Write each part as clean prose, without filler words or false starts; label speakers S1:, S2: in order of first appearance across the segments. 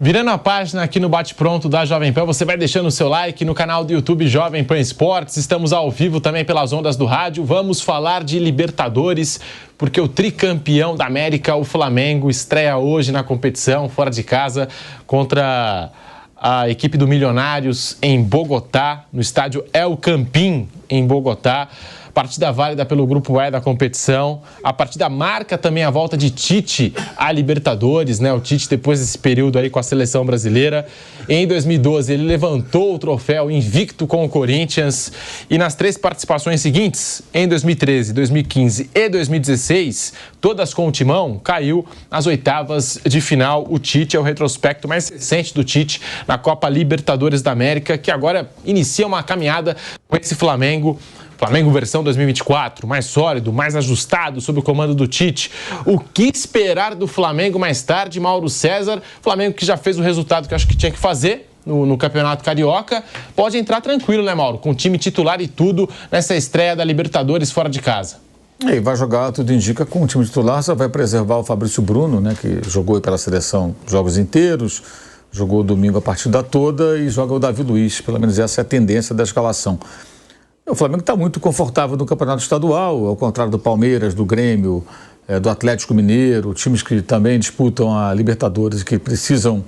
S1: Virando a página aqui no Bate Pronto da Jovem Pan, você vai deixando o seu like no canal do YouTube Jovem Pan Esportes. Estamos ao vivo também pelas ondas do rádio. Vamos falar de Libertadores, porque o tricampeão da América, o Flamengo, estreia hoje na competição, fora de casa, contra a equipe do Milionários em Bogotá, no estádio El Campín, em Bogotá. Partida válida pelo Grupo E da competição. A partida marca também a volta de Tite à Libertadores, né? O Tite, depois desse período aí com a seleção brasileira. Em 2012, ele levantou o troféu invicto com o Corinthians. E nas 3 participações seguintes, em 2013, 2015 e 2016, todas com o Timão, caiu nas oitavas de final. O Tite é o retrospecto mais recente do Tite na Copa Libertadores da América, que agora inicia uma caminhada com esse Flamengo. Flamengo versão 2024, mais sólido, mais ajustado, sob o comando do Tite. O que esperar do Flamengo mais tarde, Mauro César? Flamengo que já fez o resultado que eu acho que tinha que fazer no Campeonato Carioca. Pode entrar tranquilo, né, Mauro? Com o time titular e tudo nessa estreia da Libertadores fora de casa.
S2: E vai jogar, tudo indica, com o time titular. Só vai preservar o Fabrício Bruno, né, que jogou pela seleção jogos inteiros, jogou domingo a partida toda e joga o Davi Luiz. Pelo menos essa é a tendência da escalação. O Flamengo está muito confortável no campeonato estadual, ao contrário do Palmeiras, do Grêmio, do Atlético Mineiro, times que também disputam a Libertadores e que precisam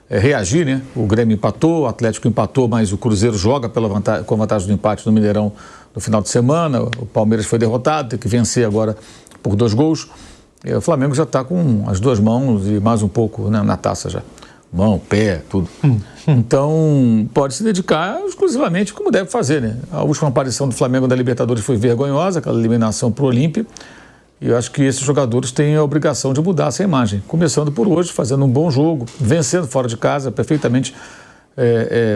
S2: reagir, né? O Grêmio empatou, o Atlético empatou, mas o Cruzeiro joga com vantagem do empate no Mineirão no final de semana. O Palmeiras foi derrotado, tem que vencer agora por 2 gols. O Flamengo já está com as 2 mãos e mais um pouco, né, na taça já. Mão, pé, tudo. Então, pode se dedicar exclusivamente como deve fazer, né? A última aparição do Flamengo da Libertadores foi vergonhosa, aquela eliminação para o Olímpia. E eu acho que esses jogadores têm a obrigação de mudar essa imagem. Começando por hoje, fazendo um bom jogo, vencendo fora de casa, perfeitamente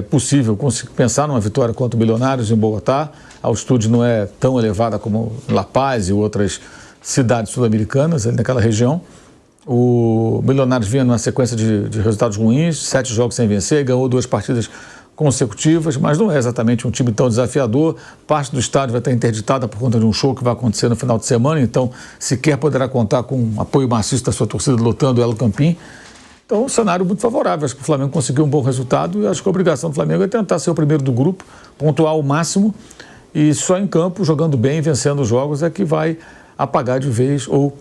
S2: possível pensar numa vitória contra o Milionários em Bogotá. A altitude não é tão elevada como La Paz e outras cidades sul-americanas, ali naquela região. O Milionários vinha numa sequência de resultados ruins, 7 jogos sem vencer, ganhou 2 partidas consecutivas, mas não é exatamente um time tão desafiador. Parte do estádio vai estar interditada por conta de um show que vai acontecer no final de semana, então sequer poderá contar com um apoio maciço da sua torcida lotando o El Campín. Então, um cenário muito favorável. Acho que o Flamengo conseguiu um bom resultado e acho que a obrigação do Flamengo é tentar ser o primeiro do grupo, pontuar ao máximo e só em campo, jogando bem, vencendo os jogos, é que vai apagar de vez ou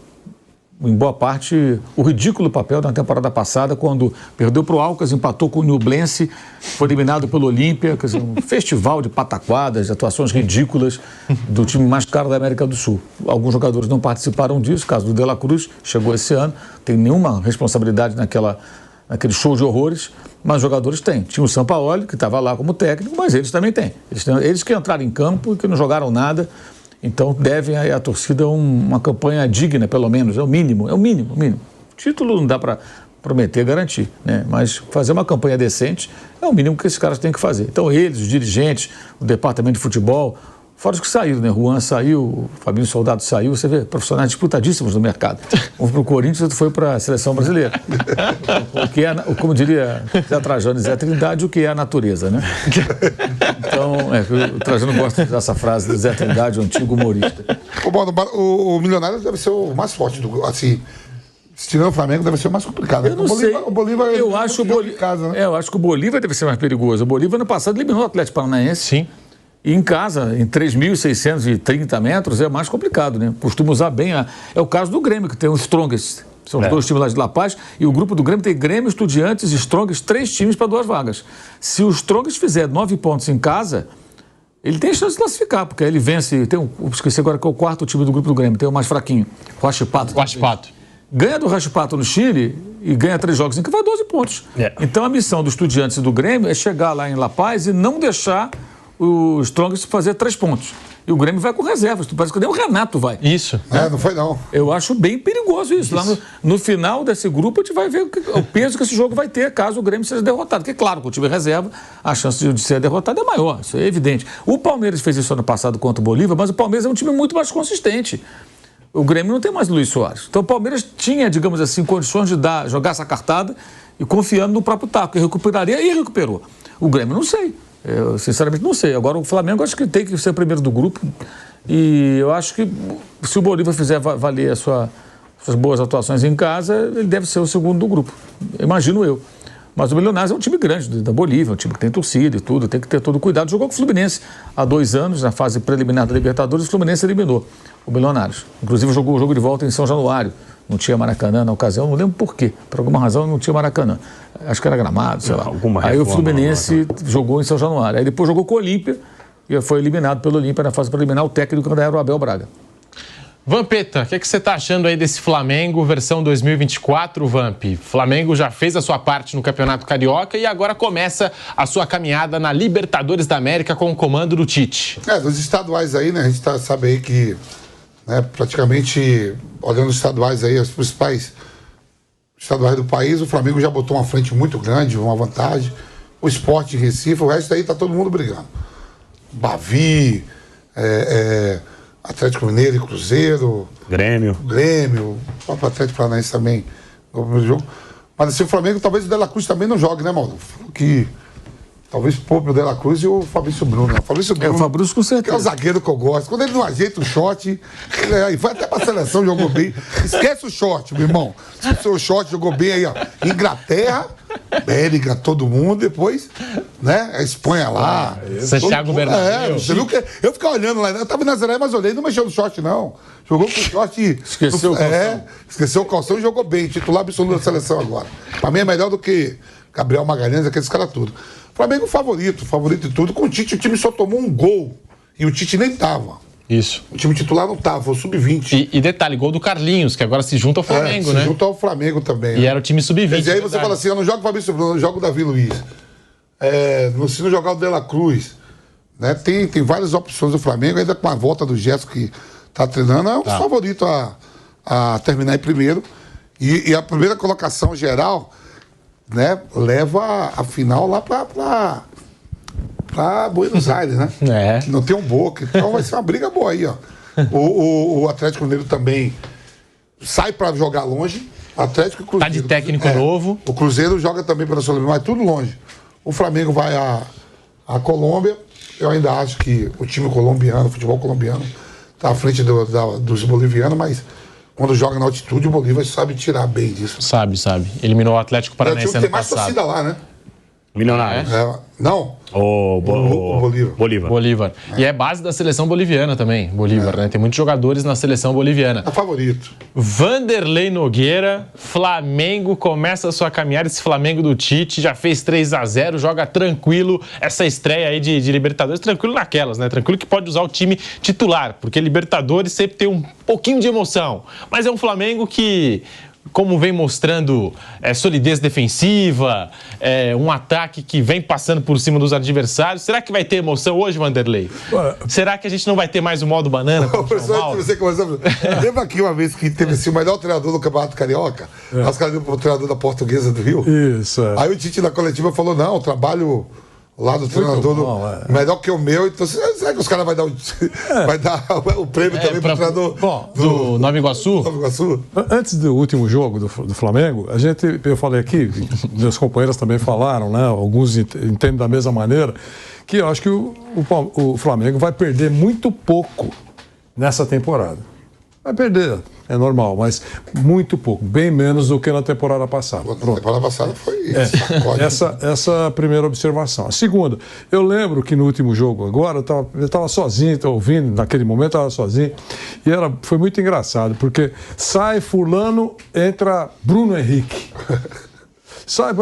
S2: em boa parte, o ridículo papel na temporada passada, quando perdeu para o Alcas, empatou com o Nublense, foi eliminado pelo Olímpia, quer dizer, um festival de pataquadas, de atuações ridículas do time mais caro da América do Sul. Alguns jogadores não participaram disso, o caso do De La Cruz, chegou esse ano, tem nenhuma responsabilidade naquele show de horrores, mas os jogadores têm. Tinha o Sampaoli, que estava lá como técnico, mas eles também têm. Eles que entraram em campo e que não jogaram nada. Então, devem à torcida uma campanha digna, pelo menos, é o mínimo. Título não dá para prometer, garantir, né? Mas fazer uma campanha decente é o mínimo que esses caras têm que fazer. Então, eles, os dirigentes, o departamento de futebol, fora os que saíram, né? Juan saiu, o Fabinho Soldado saiu, você vê, profissionais disputadíssimos no mercado. Um foi para o Corinthians, outro foi para a seleção brasileira. Como diria Zé Trajano e Zé Trindade, o que é a natureza, né? Então, o Trajano gosta dessa frase do Zé Trindade, o antigo humorista.
S3: O Milionários deve ser o mais forte, assim, se tiver o Flamengo, deve ser o mais complicado.
S2: Eu não sei.
S3: O Bolívar
S2: eu acho que o Bolívar deve ser mais perigoso. O Bolívar, no passado, eliminou o Atlético Paranaense.
S1: Sim.
S2: E em casa, em 3.630 metros, é mais complicado, né? Costuma usar bem. É o caso do Grêmio, que tem o Strongest. São os 2 times lá de La Paz. E o grupo do Grêmio tem Grêmio, Estudiantes e Strongest, 3 times para 2 vagas. Se o Strongest fizer 9 pontos em casa, ele tem chance de classificar, porque aí ele vence. Esqueci agora que é o 4º time do grupo do Grêmio, tem o mais fraquinho, o Huachipato. Ganha do Huachipato no Chile e ganha 3 jogos em que vai 12 pontos. Então a missão do Estudiantes e do Grêmio é chegar lá em La Paz e não deixar o Strongest fazer 3 pontos. E o Grêmio vai com reservas. Parece que nem o Renato vai.
S1: Isso.
S3: Não foi não.
S2: Eu acho bem perigoso isso. Lá no final desse grupo, a gente vai ver o peso que esse jogo vai ter caso o Grêmio seja derrotado. Porque, claro, com o time reserva, a chance de ser derrotado é maior. Isso é evidente. O Palmeiras fez isso ano passado contra o Bolívar, mas o Palmeiras é um time muito mais consistente. O Grêmio não tem mais Luiz Soares. Então o Palmeiras tinha, digamos assim, condições de jogar essa cartada e confiando no próprio taco, que recuperaria e recuperou. O Grêmio não sei. Eu, sinceramente, não sei. Agora, o Flamengo, acho que tem que ser o primeiro do grupo. E eu acho que, se o Bolívar fizer valer suas boas atuações em casa, ele deve ser o segundo do grupo. Imagino eu. Mas o Milionários é um time grande da Bolívia, um time que tem torcida e tudo, tem que ter todo cuidado. Jogou com o Fluminense há 2 anos, na fase preliminar da Libertadores, o Fluminense eliminou o Milionários. Inclusive jogou o jogo de volta em São Januário. Não tinha Maracanã na ocasião, não lembro por quê. Por alguma razão não tinha Maracanã. Acho que era Gramado, sei lá. Aí o Fluminense jogou em São Januário. Aí depois jogou com o Olímpia e foi eliminado pelo Olímpia na fase preliminar. O técnico ainda era o Abel Braga.
S1: Vampeta, o que você está achando aí desse Flamengo versão 2024, Vamp? Flamengo já fez a sua parte no Campeonato Carioca e agora começa a sua caminhada na Libertadores da América com o comando do Tite.
S3: Dos estaduais aí, né? A gente sabe aí que, né, praticamente, olhando os estaduais aí, os principais estaduais do país, o Flamengo já botou uma frente muito grande, uma vantagem. O Sport em Recife, o resto aí tá todo mundo brigando. Bavi, Atlético Mineiro e Cruzeiro.
S4: Grêmio.
S3: O próprio Atlético Paranaense também no primeiro jogo. Mas assim, o Flamengo, talvez o De La Cruz também não jogue, né, Mauro? Que talvez poupe o De La Cruz e o Fabrício Bruno. Né? O Fabrício Bruno,
S2: o Fabrício com certeza.
S3: que é o zagueiro que eu gosto. Quando ele não ajeita o shot, ele vai até pra seleção, jogou bem. Esquece o shot, meu irmão. O seu shot jogou bem aí, ó. Inglaterra, Bélgica, todo mundo, depois, né, a Espanha lá.
S1: Santiago Bernabéu.
S3: Você viu que eu ficava olhando lá, eu tava em Nazaré, mas olhei, não mexeu no shot, não. Jogou com o shot.
S2: Esqueceu o calção.
S3: Esqueceu o calção e jogou bem. Titular absoluto da seleção agora. Pra mim é melhor do que Gabriel Magalhães, aqueles caras tudo. Flamengo favorito e tudo. Com o Tite, o time só tomou um gol. E o Tite nem tava.
S1: Isso.
S3: O time titular não tava, foi o sub-20.
S1: E detalhe, gol do Carlinhos, que agora se junta ao Flamengo, né?
S3: Se junta ao Flamengo também.
S1: E era o time sub-20.
S3: E aí você fala assim, eu não jogo o Fabrício Bruno, eu jogo o Davi Luiz. Se não jogar o De La Cruz. Né? Tem várias opções do Flamengo, ainda com a volta do Gerson que tá treinando, é um favorito a terminar em primeiro. E a primeira colocação geral, né, leva a final lá pra Buenos Aires, né? Não tem um Boca, então vai ser uma briga boa aí, ó. O Atlético Mineiro também sai pra jogar longe. Atlético e Cruzeiro.
S1: Tá de técnico novo.
S3: O Cruzeiro joga também pela Sul-Americana, mas tudo longe. O Flamengo vai à Colômbia. Eu ainda acho que o time colombiano, o futebol colombiano, tá à frente dos bolivianos, mas quando joga na altitude, o Bolívar sabe tirar bem disso.
S1: Sabe. Eliminou o Atlético Paranaense ano passado.
S3: Tem mais torcida lá, né?
S4: Milionários.
S3: Não.
S4: O
S1: Bolívar. E é base da seleção boliviana também, Bolívar, né? Tem muitos jogadores na seleção boliviana.
S3: É favorito.
S1: Vanderlei Nogueira, Flamengo começa a sua caminhada. Esse Flamengo do Tite já fez 3-0, joga tranquilo. Essa estreia aí de Libertadores, tranquilo naquelas, né? Tranquilo que pode usar o time titular, porque Libertadores sempre tem um pouquinho de emoção. Mas é um Flamengo que, como vem mostrando solidez defensiva, um ataque que vem passando por cima dos adversários. Será que vai ter emoção hoje, Vanderlei? Será que a gente não vai ter mais o modo banana?
S3: Lembra aqui uma vez que teve assim, o melhor treinador do Campeonato Carioca? Os caras o treinador da Portuguesa do Rio.
S2: Isso.
S3: Aí o Tite na coletiva falou, não, o trabalho lá do treinador melhor que o meu. Então, será que os caras vão dar o prêmio também pro treinador
S1: do Nova Iguaçu?
S3: Nova Iguaçu?
S5: Antes do último jogo do Flamengo, eu falei aqui, meus companheiros também falaram, né? Alguns entendem da mesma maneira, que eu acho que o Flamengo vai perder muito pouco nessa temporada. Vai perder, é normal, mas muito pouco, bem menos do que na temporada passada.
S3: Na temporada passada foi isso.
S5: Essa é a primeira observação. A segunda, eu lembro que no último jogo agora, eu estava sozinho, estava ouvindo, naquele momento estava sozinho, e foi muito engraçado, porque sai fulano, entra Bruno Henrique. Sabe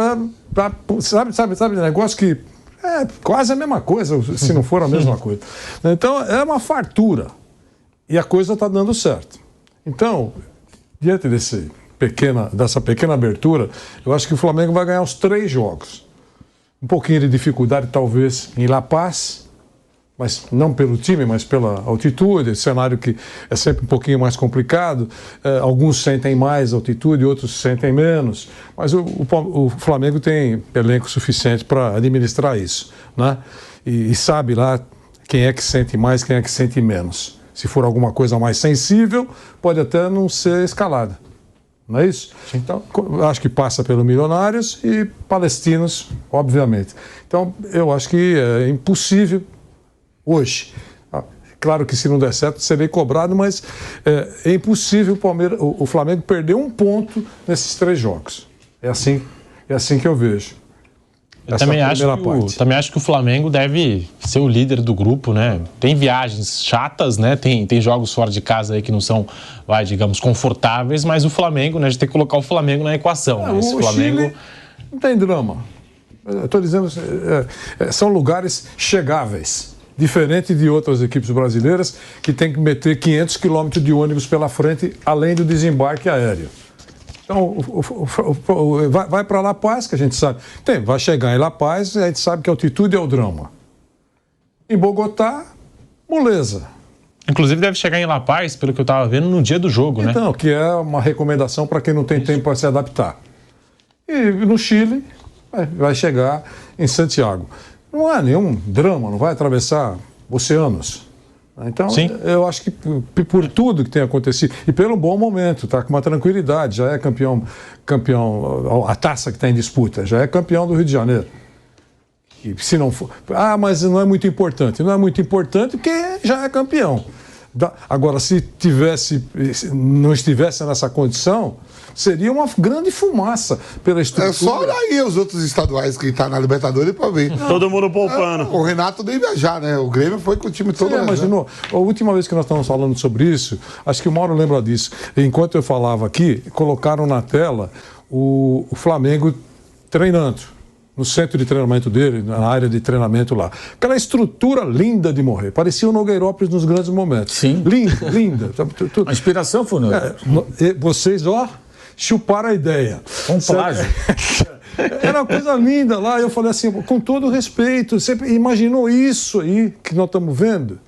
S5: negócio que é quase a mesma coisa, se não for a mesma coisa. Então, é uma fartura. E a coisa está dando certo. Então, diante dessa pequena abertura, eu acho que o Flamengo vai ganhar os 3 jogos. Um pouquinho de dificuldade, talvez, em La Paz, mas não pelo time, mas pela altitude, cenário que é sempre um pouquinho mais complicado. Alguns sentem mais altitude, outros sentem menos. Mas o Flamengo tem elenco suficiente para administrar isso, né? E sabe lá quem é que sente mais, quem é que sente menos. Se for alguma coisa mais sensível, pode até não ser escalada. Não é isso? Sim. Então, acho que passa pelo Milionários e Palestinos, obviamente. Então, eu acho que é impossível hoje. Claro que se não der certo, serei cobrado, mas é impossível o Flamengo perder um ponto nesses 3 jogos. É assim que eu vejo.
S1: Eu também acho que o Flamengo deve ser o líder do grupo, né? Tem viagens chatas, né? Tem jogos fora de casa aí que não são, digamos, confortáveis, mas o Flamengo, né? A gente tem que colocar o Flamengo na equação. Né?
S5: O
S1: Flamengo
S5: Chile não tem drama. Estou dizendo, são lugares chegáveis, diferente de outras equipes brasileiras que tem que meter 500 quilômetros de ônibus pela frente, além do desembarque aéreo. Então, vai para La Paz, que a gente sabe. Vai chegar em La Paz, a gente sabe que a altitude é o drama. Em Bogotá, moleza.
S1: Inclusive deve chegar em La Paz, pelo que eu estava vendo, no dia do jogo, né?
S5: Então, que é uma recomendação para quem não tem tempo para se adaptar. E no Chile, vai chegar em Santiago. Não há nenhum drama, não vai atravessar oceanos. Então, sim, eu acho que por tudo que tem acontecido, e pelo bom momento, está com uma tranquilidade, já é campeão, a taça que está em disputa, já é campeão do Rio de Janeiro. E se não for, mas não é muito importante. Não é muito importante porque já é campeão. Agora, se não estivesse nessa condição, seria uma grande fumaça pela estrutura.
S3: É só olhar aí os outros estaduais que estão na Libertadores para ver.
S4: Todo mundo poupando.
S3: O Renato nem viajar, né? O Grêmio foi com o time todo.
S5: Você imaginou? A última vez que nós estávamos falando sobre isso, acho que o Mauro lembra disso. Enquanto eu falava aqui, colocaram na tela o Flamengo treinando. No centro de treinamento dele, na área de treinamento lá. Aquela estrutura linda de morrer. Parecia o Nogueirópolis nos grandes momentos.
S2: Sim.
S5: Linda.
S2: A inspiração foi
S5: vocês, chuparam a ideia.
S2: Um plágio.
S5: Era uma coisa linda lá. Eu falei assim, com todo respeito, você imaginou isso aí que nós estamos vendo?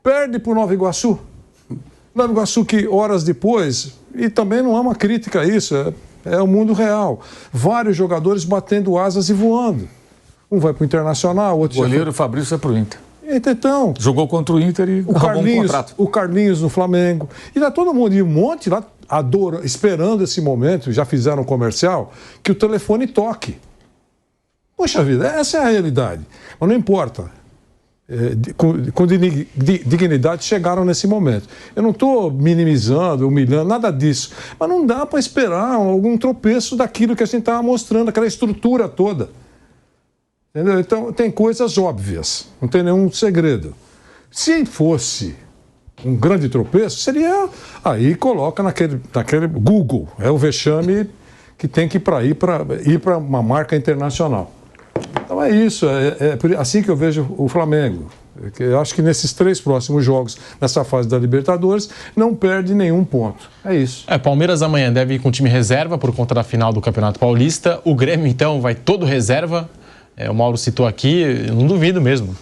S5: Perde para o Nova Iguaçu. Nova Iguaçu que horas depois, e também não é uma crítica a isso, é o mundo real. Vários jogadores batendo asas e voando. Um vai para o Internacional, outro...
S2: O goleiro Fabrício vai para o Inter.
S5: Então...
S2: Jogou contra o Inter e roubou um contrato.
S5: O Carlinhos no Flamengo. E lá todo mundo, e um monte lá, esperando esse momento, já fizeram um comercial, que o telefone toque. Poxa vida, essa é a realidade. Mas não importa. Com dignidade chegaram nesse momento. Eu não estou minimizando, humilhando, nada disso. Mas não dá para esperar algum tropeço daquilo que a gente estava mostrando, aquela estrutura toda. Entendeu? Então, tem coisas óbvias, não tem nenhum segredo. Se fosse um grande tropeço, seria... Aí coloca naquele Google, é o vexame que tem que ir para uma marca internacional. Então é isso, é assim que eu vejo o Flamengo. Eu acho que nesses 3 próximos jogos, nessa fase da Libertadores, não perde nenhum ponto. É isso.
S1: Palmeiras amanhã deve ir com time reserva por conta da final do Campeonato Paulista. O Grêmio, então, vai todo reserva. O Mauro citou aqui, eu não duvido mesmo,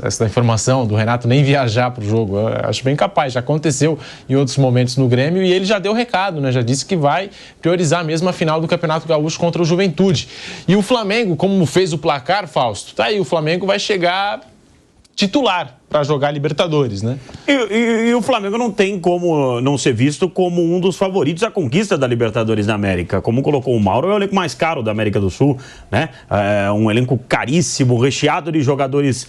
S1: essa informação do Renato nem viajar para o jogo. Eu acho bem capaz, já aconteceu em outros momentos no Grêmio e ele já deu recado, né? Já disse que vai priorizar mesmo a final do Campeonato Gaúcho contra o Juventude. E o Flamengo, como fez o placar, Fausto, tá aí, o Flamengo vai chegar titular para jogar Libertadores, né?
S4: E o Flamengo não tem como não ser visto como um dos favoritos à conquista da Libertadores da América. Como colocou o Mauro, é o elenco mais caro da América do Sul, né? É um elenco caríssimo, recheado de jogadores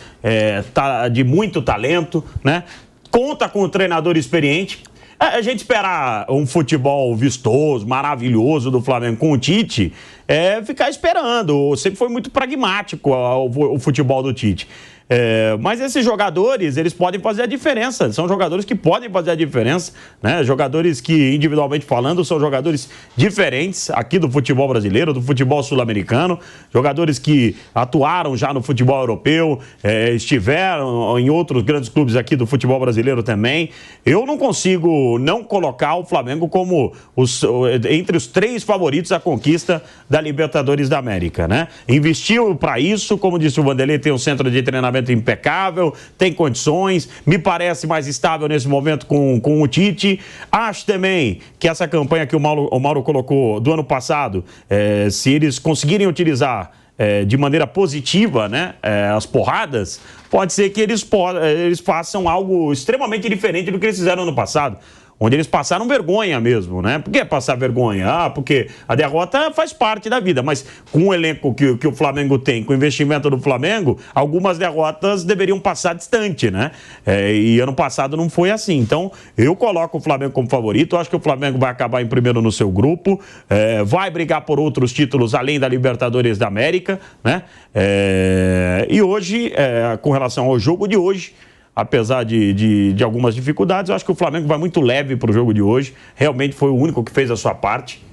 S4: de muito talento, né? Conta com um treinador experiente. A gente esperar um futebol vistoso, maravilhoso do Flamengo com o Tite, ficar esperando. Sempre foi muito pragmático o futebol do Tite. Mas esses jogadores, eles podem fazer a diferença. São jogadores que podem fazer a diferença, né? Jogadores que, individualmente falando, são jogadores diferentes aqui do futebol brasileiro, do futebol sul-americano. Jogadores que atuaram já no futebol europeu, estiveram em outros grandes clubes aqui do futebol brasileiro também. Eu não consigo não colocar o Flamengo como entre os 3 favoritos à conquista da Libertadores da América, né? Investiu para isso, como disse o Vanderlei, tem um centro de treinamento impecável, tem condições, me parece mais estável nesse momento com o Tite. Acho também que essa campanha que o Mauro colocou do ano passado, se eles conseguirem utilizar de maneira positiva, né, as porradas, pode ser que eles façam algo extremamente diferente do que eles fizeram no ano passado. onde eles passaram vergonha mesmo, né? Por que passar vergonha? Ah, porque a derrota faz parte da vida, mas com o elenco que o Flamengo tem, com o investimento do Flamengo, algumas derrotas deveriam passar distante, né? E ano passado não foi assim. Então, eu coloco o Flamengo como favorito, acho que o Flamengo vai acabar em primeiro no seu grupo, vai brigar por outros títulos além da Libertadores da América, né? E hoje, com relação ao jogo de hoje, apesar de algumas dificuldades, eu acho que o Flamengo vai muito leve para o jogo de hoje. Realmente foi o único que fez a sua parte,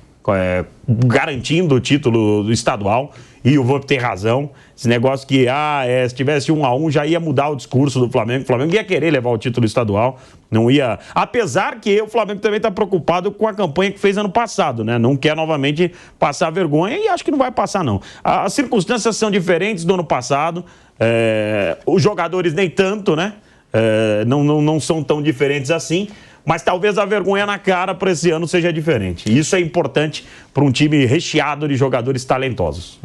S4: garantindo o título estadual. E o Volpe tem razão. Esse negócio que, se tivesse 1-1, já ia mudar o discurso do Flamengo. O Flamengo ia querer levar o título estadual. Não ia... Apesar que o Flamengo também está preocupado com a campanha que fez ano passado, né? Não quer novamente passar vergonha e acho que não vai passar, não. As circunstâncias são diferentes do ano passado. Os jogadores nem tanto, né? Não são tão diferentes assim, mas talvez a vergonha na cara para esse ano seja diferente. Isso é importante para um time recheado de jogadores talentosos.